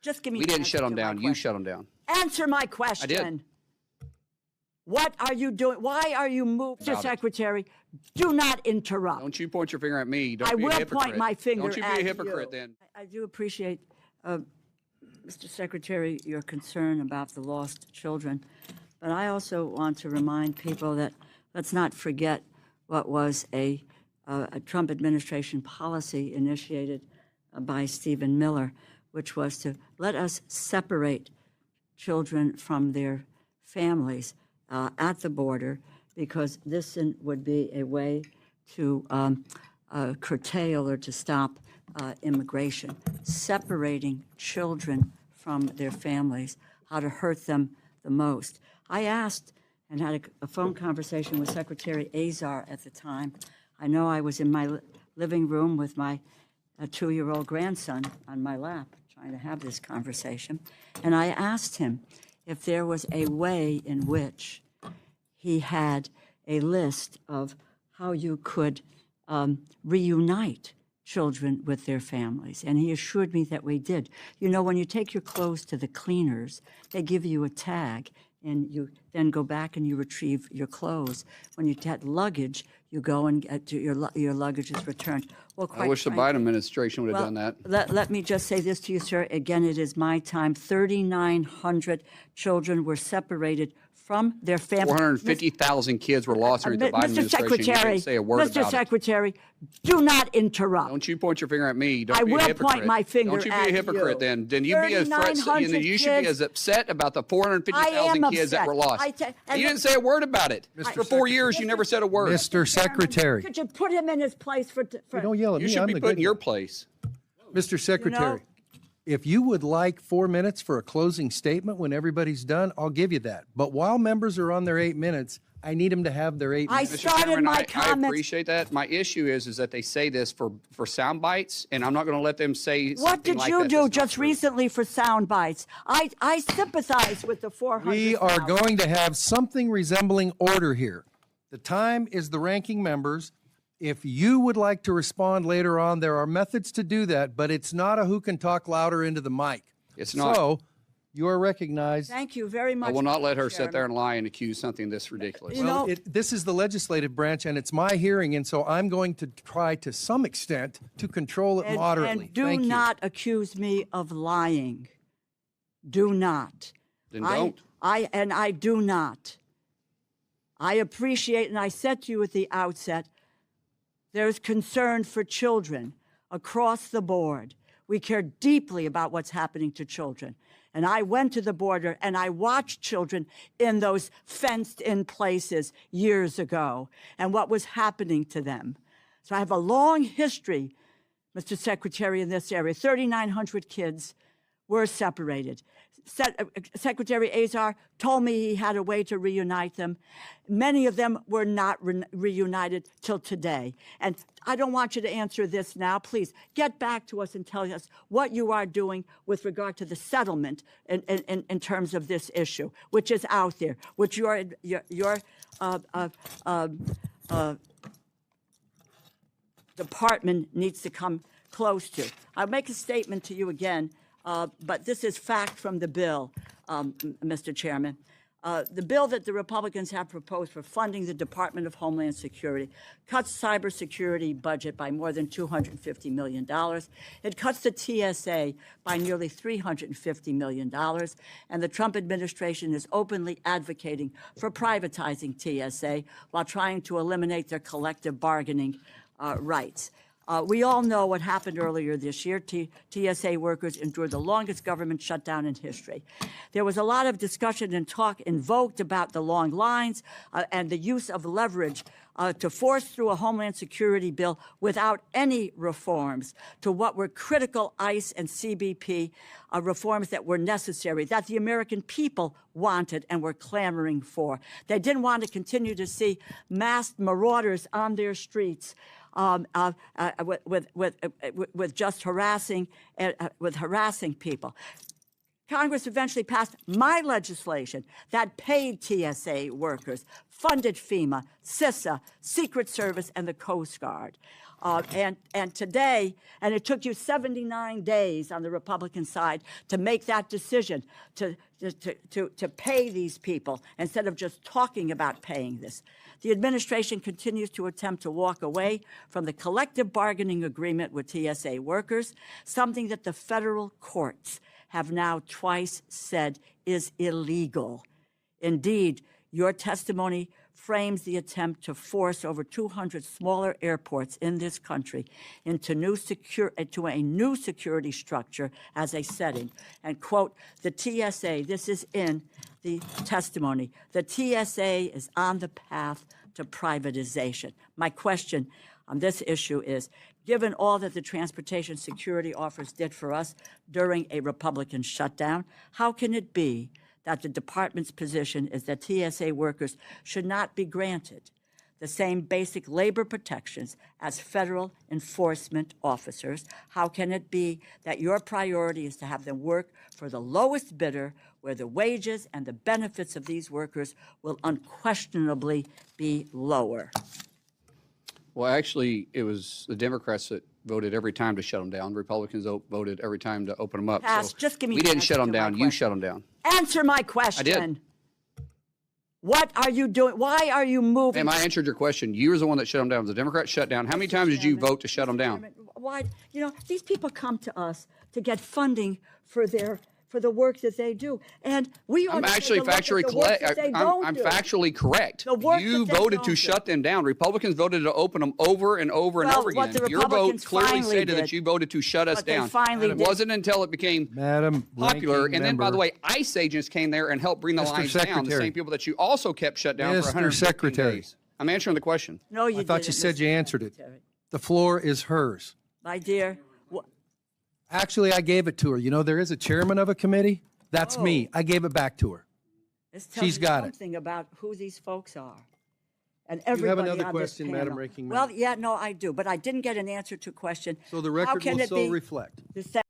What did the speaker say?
Just give me. We didn't answer shut them to my down. You question. shut them down. Answer my question. I did. What are you doing? Why are you moving? Mr. Secretary, do not interrupt. Don't you point your finger at me. Don't I be a will hypocrite. point my finger Don't you be a at hypocrite you. then. I do appreciate, Mr. Secretary, your concern about the lost children. But I also want to remind people that let's not forget what was a Trump administration policy initiated by Stephen Miller, which was to let us separate children from their families at the border, because this would be a way to curtail or to stop immigration, separating children from their families, how to hurt them the most. I asked and had a phone conversation with Secretary Azar at the time. I know I was in my living room with my 2-year-old grandson on my lap trying to have this conversation. And I asked him if there was a way in which he had a list of how you could reunite children with their families. And he assured me that we did. You know, when you take your clothes to the cleaners, they give you a tag, and you then go back and you retrieve your clothes. When you get luggage, you go and get your luggage is returned. Well, quite I wish the Biden administration would have done that. Let me just say this to you, sir. Again, it is my time. 3,900 children were separated from their families. 450,000 kids were lost during the Biden administration. You didn't say a word about it. Mr. Secretary, do not interrupt. Don't you point your finger at me. Don't I be a will hypocrite. point my finger Don't you be a at hypocrite you. then. Then you be as you should be as upset about the 450,000 kids that were lost. You didn't say a word about it. For 4 years, you never said a word. Mr. Secretary. Could you put him in his place for Don't yell at me. You should I'm be the put in good your guy. place. Mr. Secretary, if you would like 4 minutes for a closing statement when everybody's done, I'll give you that. But while members are on their 8 minutes, I need them to have their 8 minutes. I started Chairman, my I comments. appreciate that. My issue is that they say this for sound bites, and I'm not going to let them say something What did like you that do that's not just true. recently for sound bites? I sympathize with the 400. We are going to have something resembling order here. The time is the ranking members. If you would like to respond later on, there are methods to do that, but it's not a who can talk louder into the mic. It's not. So you are recognized. Thank you very much. I will not let her Mr. sit there and lie and accuse something this ridiculous. You Well, know- this is the legislative branch, and it's my hearing, and so I'm going to try to some extent to control it moderately. And do Thank you. not accuse me of lying. Do not. Then don't. I do not. I appreciate, and I said to you at the outset, there's concern for children across the board. We care deeply about what's happening to children. And I went to the border and I watched children in those fenced-in places years ago and what was happening to them. So I have a long history, Mr. Secretary, in this area. 3,900 kids were separated. Secretary Azar told me he had a way to reunite them. Many of them were not reunited till today. And I don't want you to answer this now. Please get back to us and tell us what you are doing with regard to the settlement in terms of this issue, which is out there, which your department needs to come close to. I'll make a statement to you again. But this is fact from the bill, Mr. Chairman. The bill that the Republicans have proposed for funding the Department of Homeland Security cuts cybersecurity budget by more than $250 million. It cuts the TSA by nearly $350 million. And the Trump administration is openly advocating for privatizing TSA while trying to eliminate their collective bargaining rights. We all know what happened earlier this year. TSA workers endured the longest government shutdown in history. There was a lot of discussion and talk invoked about the long lines and the use of leverage to force through a Homeland Security bill without any reforms to what were critical ICE and CBP reforms that were necessary, that the American people wanted and were clamoring for. They didn't want to continue to see masked marauders on their streets with just harassing people. Congress eventually passed my legislation that paid TSA workers, funded FEMA, CISA, Secret Service, and the Coast Guard. And today, and it took you 79 days on the Republican side to make that decision to pay these people instead of just talking about paying this. The administration continues to attempt to walk away from the collective bargaining agreement with TSA workers, something that the federal courts have now twice said is illegal. Indeed, your testimony frames the attempt to force over 200 smaller airports in this country into a new security structure as a setting. And quote, the TSA, this is in the testimony, the TSA is on the path to privatization. My question on this issue is, given all that the transportation security officers did for us during a Republican shutdown, how can it be that the department's position is that TSA workers should not be granted the same basic labor protections as federal enforcement officers? How can it be that your priority is to have them work for the lowest bidder, where the wages and the benefits of these workers will unquestionably be lower? Well, actually, it was the Democrats that voted every time to shut them down. Republicans voted every time to open them up. Pass. So just give me we the didn't answer shut them to my down. You question. shut them down. Answer my question. I did. What are you doing? Why are you moving? Ma'am, I answered your question. You were the one that shut them down. The Democrats shut down. How many times did you vote to shut them down? Why? You know, these people come to us to get funding for the work that they do, and we ought I'm to actually take a look at factually the work correct. that they I'm don't do. factually correct. The work You that they voted don't to do. shut them down. Republicans voted to open them over and over and Well, over what again. the Your vote Republicans clearly finally stated did, that you voted to shut us what they down. finally It did- wasn't until it became Madam popular. Ranking And then, by Member, the way, ICE agents came there and helped bring the Mr. lines down. The Secretary. same people that you also kept shut down for Mr. 115 Secretary. days. I'm answering the question. No, you I thought didn't, you said Mr. you answered it. Secretary. The floor is hers. My dear, Actually, I gave it to her. You know, there is a chairman of a committee. That's me. I gave it back to her. this tells She's you got it. something about who these folks are. And You have everybody another on question, this Madam panel. Ranking Well, Member? yeah, no, I do, but I didn't get an answer to a question. So the How record can will it so be reflect. the